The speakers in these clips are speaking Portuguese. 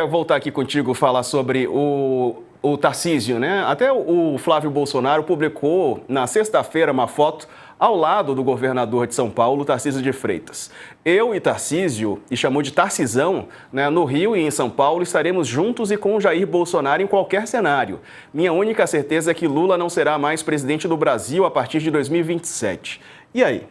Eu vou voltar aqui contigo falar sobre o Tarcísio, né? Até o Flávio Bolsonaro publicou na sexta-feira uma foto ao lado do governador de São Paulo, Tarcísio de Freitas. Eu e Tarcísio, e chamou de Tarcisão, né, no Rio e em São Paulo, estaremos juntos e com Jair Bolsonaro em qualquer cenário. Minha única certeza é que Lula não será mais presidente do Brasil a partir de 2027. E aí?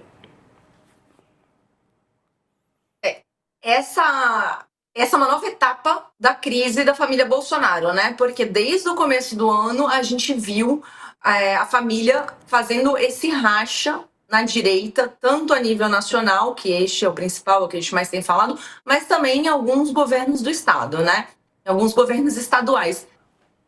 Essa é uma nova etapa da crise da família Bolsonaro, né? Porque desde o começo do ano a gente viu a família fazendo esse racha na direita, tanto a nível nacional, que este é o principal, o que a gente mais tem falado, mas também em alguns governos do estado, né? Em alguns governos estaduais.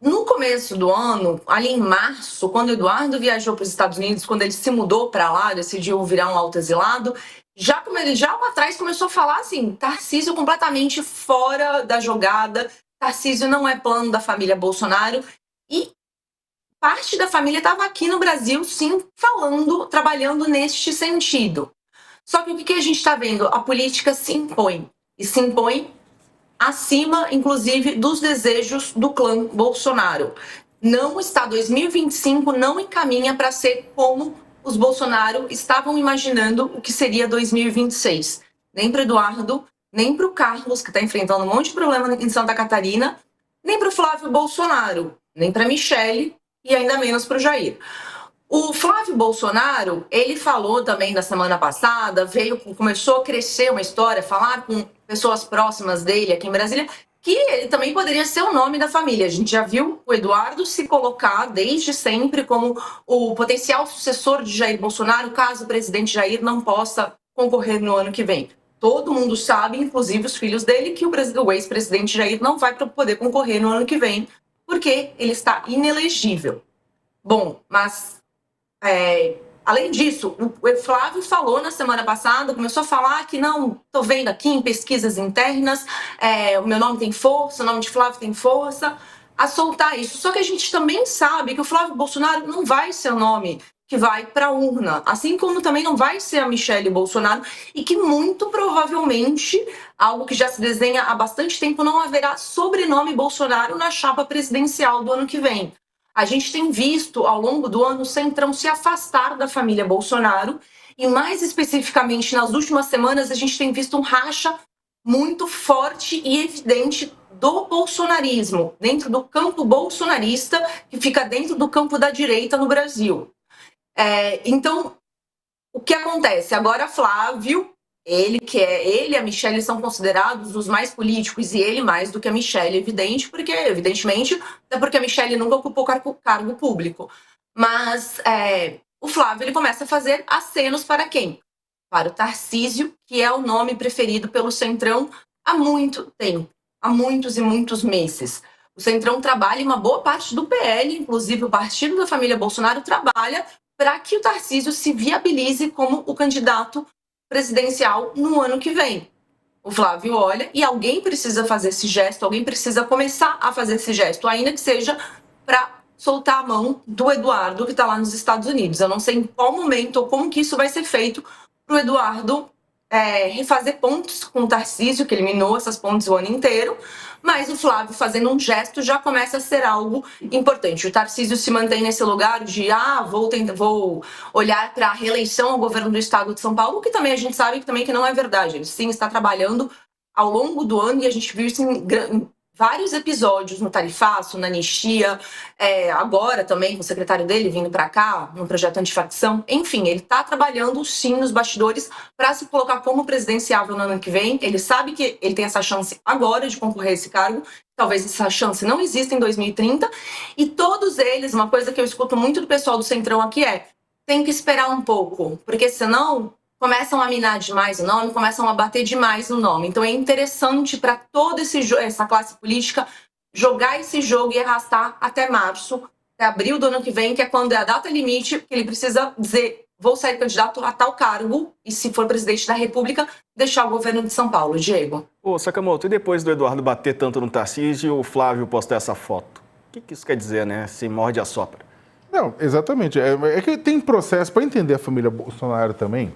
No começo do ano, ali em março, quando o Eduardo viajou para os Estados Unidos, quando ele se mudou para lá, decidiu virar um autoexilado, já lá atrás começou a falar assim, Tarcísio completamente fora da jogada, Tarcísio não é plano da família Bolsonaro, e parte da família estava aqui no Brasil, sim, falando, trabalhando neste sentido. Só que o que a gente está vendo? A política se impõe, e se impõe acima, inclusive, dos desejos do clã Bolsonaro. Não está 2025, não encaminha para ser como os Bolsonaro estavam imaginando o que seria 2026. Nem para Eduardo, nem para o Carlos, que está enfrentando um monte de problema em Santa Catarina, nem para o Flávio Bolsonaro, nem para Michele e ainda menos para o Jair. O Flávio Bolsonaro, ele falou também na semana passada, começou a crescer uma história, falar com pessoas próximas dele aqui em Brasília, que ele também poderia ser o nome da família. A gente já viu o Eduardo se colocar desde sempre como o potencial sucessor de Jair Bolsonaro, caso o presidente Jair não possa concorrer no ano que vem. Todo mundo sabe, inclusive os filhos dele, que o ex-presidente Jair não vai poder concorrer no ano que vem, porque ele está inelegível. Bom, mas além disso, o Flávio falou na semana passada, começou a falar que não, estou vendo aqui em pesquisas internas, o meu nome tem força, o nome de Flávio tem força, a soltar isso. Só que a gente também sabe que o Flávio Bolsonaro não vai ser o nome que vai para a urna, assim como também não vai ser a Michele Bolsonaro, e que muito provavelmente, algo que já se desenha há bastante tempo, não haverá sobrenome Bolsonaro na chapa presidencial do ano que vem. A gente tem visto, ao longo do ano, o Centrão se afastar da família Bolsonaro e, mais especificamente, nas últimas semanas, a gente tem visto um racha muito forte e evidente do bolsonarismo, dentro do campo bolsonarista, que fica dentro do campo da direita no Brasil. Então, o que acontece? Agora, Flávio, ele e a Michele são considerados os mais políticos, e ele mais do que a Michele, evidentemente, até porque a Michele nunca ocupou cargo público. Mas o Flávio, ele começa a fazer acenos para quem? Para o Tarcísio, que é o nome preferido pelo Centrão há muito tempo, há muitos e muitos meses. O Centrão trabalha, e uma boa parte do PL, inclusive o partido da família Bolsonaro, trabalha para que o Tarcísio se viabilize como o candidato presidencial no ano que vem. O Flávio olha e alguém precisa fazer esse gesto, alguém precisa começar a fazer esse gesto, ainda que seja para soltar a mão do Eduardo, que está lá nos Estados Unidos. Eu não sei em qual momento ou como que isso vai ser feito para o Eduardo refazer pontos com o Tarcísio, que eliminou essas pontes o ano inteiro, mas o Flávio fazendo um gesto já começa a ser algo importante. O Tarcísio se mantém nesse lugar de vou olhar para a reeleição ao governo do estado de São Paulo, que também a gente sabe que não é verdade. Ele sim está trabalhando ao longo do ano, e a gente viu isso em vários episódios, no tarifaço, na anistia, agora também com o secretário dele vindo para cá, no projeto antifacção. Enfim, ele está trabalhando sim nos bastidores para se colocar como presidenciável no ano que vem. Ele sabe que ele tem essa chance agora de concorrer a esse cargo, talvez essa chance não exista em 2030, e todos eles, uma coisa que eu escuto muito do pessoal do Centrão aqui tem que esperar um pouco, porque senão começam a minar demais o nome, começam a bater demais no nome. Então é interessante para toda essa classe política jogar esse jogo e arrastar até março, até abril do ano que vem, que é quando é a data limite, que ele precisa dizer: vou sair candidato a tal cargo, e se for presidente da República, deixar o governo de São Paulo. Diego. Ô, Sakamoto, e depois do Eduardo bater tanto no Tarcísio, o Flávio postar essa foto? O que isso quer dizer, né? Se morde a sopra. Não, exatamente. É que tem processo, para entender a família Bolsonaro também,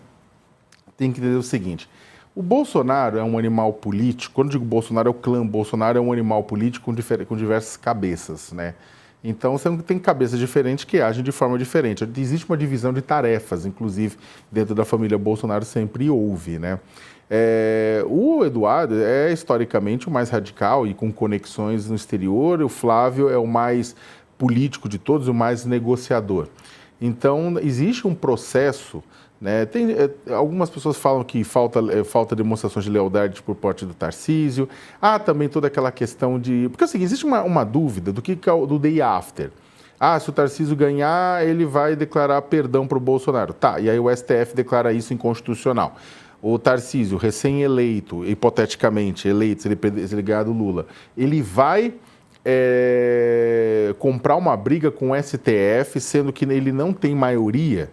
tem que entender o seguinte: O Bolsonaro é um animal político. Quando eu digo Bolsonaro, é o clã Bolsonaro, é um animal político com diversas cabeças, né? Então, você tem cabeças diferentes que agem de forma diferente. Existe uma divisão de tarefas, inclusive, dentro da família Bolsonaro sempre houve, né? O Eduardo é historicamente o mais radical e com conexões no exterior. O Flávio é o mais político de todos, o mais negociador. Então, existe um processo, né? Algumas pessoas falam que falta demonstrações de lealdade por parte do Tarcísio. Há também toda aquela questão de... Porque assim, existe uma dúvida do que é do day after. Se o Tarcísio ganhar, ele vai declarar perdão para o Bolsonaro. Tá, e aí o STF declara isso inconstitucional. O Tarcísio, recém-eleito, hipoteticamente eleito, se ele ganhar do Lula, ele vai comprar uma briga com o STF, sendo que ele não tem maioria,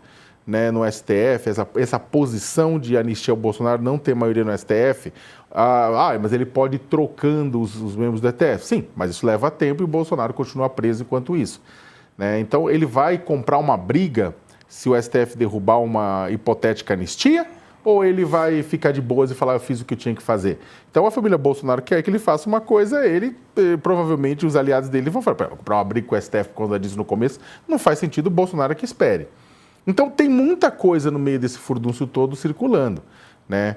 né, no STF, essa posição de anistia ao Bolsonaro não ter maioria no STF. Mas ele pode ir trocando os membros do STF. Sim, mas isso leva tempo e o Bolsonaro continua preso enquanto isso, né? Então, ele vai comprar uma briga se o STF derrubar uma hipotética anistia? Ou ele vai ficar de boas e falar, eu fiz o que eu tinha que fazer? Então, a família Bolsonaro quer que ele faça uma coisa, provavelmente, os aliados dele vão falar, comprar uma briga com o STF, quando eu disse no começo, não faz sentido, o Bolsonaro que espere. Então, tem muita coisa no meio desse furdúncio todo circulando, né?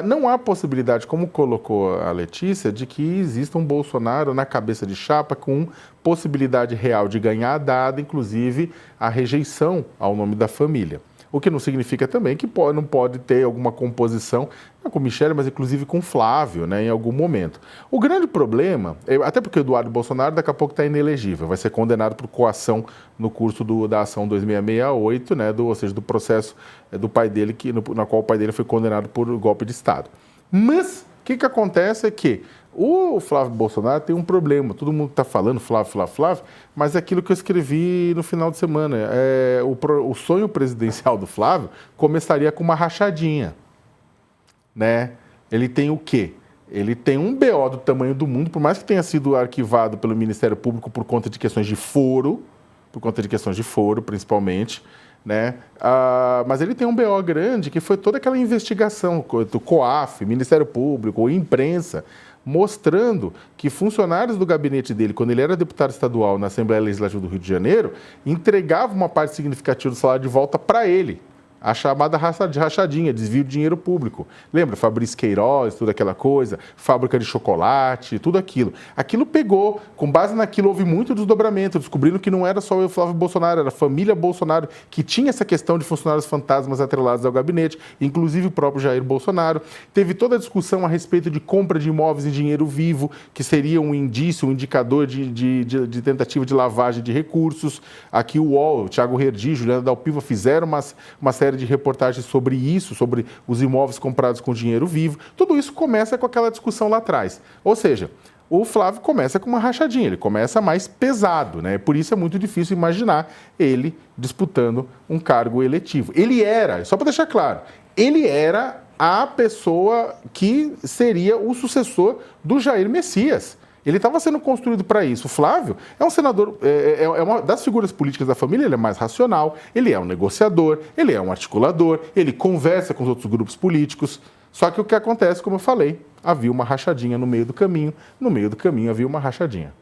Não há possibilidade, como colocou a Letícia, de que exista um Bolsonaro na cabeça de chapa com possibilidade real de ganhar, dada, inclusive, a rejeição ao nome da família. O que não significa também que não pode ter alguma composição, não com Michele, mas inclusive com Flávio, né, em algum momento. O grande problema, até porque o Eduardo Bolsonaro daqui a pouco está inelegível, vai ser condenado por coação no curso da ação 2668, né, ou seja, do processo do pai dele, na qual o pai dele foi condenado por golpe de Estado. Mas o que acontece é que o Flávio Bolsonaro tem um problema. Todo mundo está falando Flávio, mas é aquilo que eu escrevi no final de semana. O sonho presidencial do Flávio começaria com uma rachadinha, né? Ele tem o quê? Ele tem um BO do tamanho do mundo, por mais que tenha sido arquivado pelo Ministério Público por conta de questões de foro, principalmente, né? Mas ele tem um BO grande, que foi toda aquela investigação do COAF, Ministério Público, imprensa, mostrando que funcionários do gabinete dele, quando ele era deputado estadual na Assembleia Legislativa do Rio de Janeiro, entregavam uma parte significativa do salário de volta para ele. A chamada rachadinha, desvio de dinheiro público. Lembra? Fabrício Queiroz, toda aquela coisa, fábrica de chocolate, tudo aquilo. Aquilo pegou, com base naquilo houve muito desdobramento, descobrindo que não era só o Flávio Bolsonaro, era a família Bolsonaro que tinha essa questão de funcionários fantasmas atrelados ao gabinete, inclusive o próprio Jair Bolsonaro. Teve toda a discussão a respeito de compra de imóveis em dinheiro vivo, que seria um indício, um indicador de tentativa de lavagem de recursos. Aqui o UOL, o Thiago Herdi, Juliana Dalpiva fizeram uma série de reportagens sobre isso, sobre os imóveis comprados com dinheiro vivo. Tudo isso começa com aquela discussão lá atrás. Ou seja, o Flávio começa com uma rachadinha, ele começa mais pesado, né? Por isso é muito difícil imaginar ele disputando um cargo eletivo. Ele era, só para deixar claro, ele era a pessoa que seria o sucessor do Jair Messias. Ele estava sendo construído para isso. O Flávio é um senador, é uma das figuras políticas da família, ele é mais racional, ele é um negociador, ele é um articulador, ele conversa com os outros grupos políticos. Só que o que acontece, como eu falei, havia uma rachadinha no meio do caminho havia uma rachadinha.